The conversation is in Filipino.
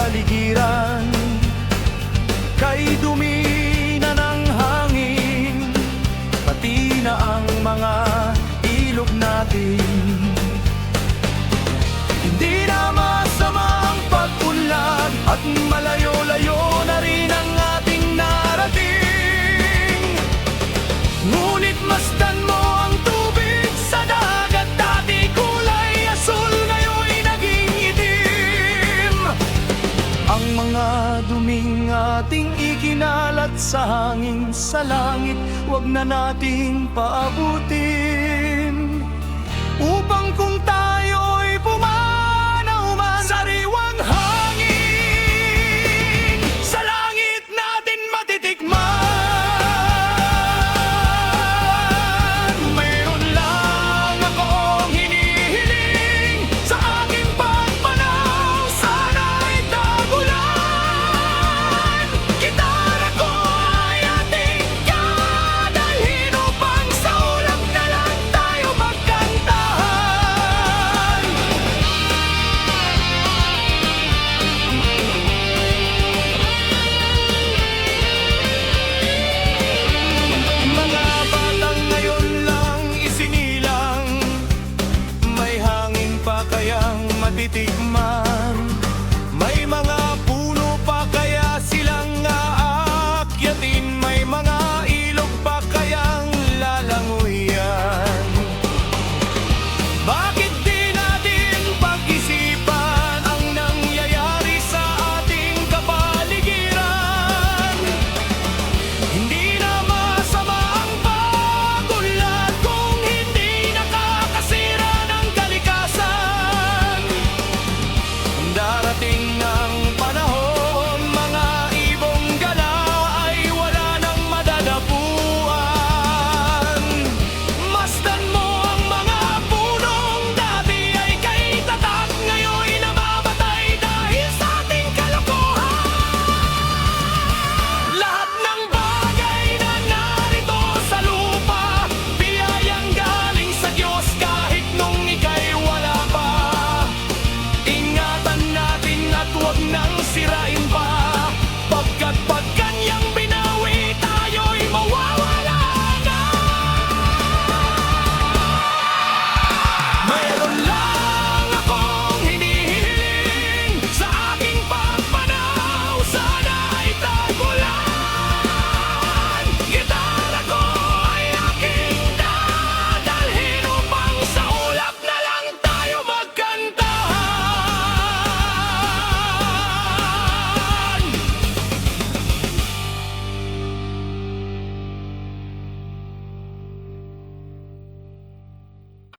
kapaligiran. Kay dumi na ng hangin, pati na ang mga ilog natin. Hindi na masama ang pag-unlad at malayo-layo na rin ang ating narating. Ngunit masdan mo ang tubig sa dagat, dati kulay asul, ngayon naging itim. Ang mga duming ating ikinalat sa hangin, sa langit, wag na nating paabutin. Upang kung tayo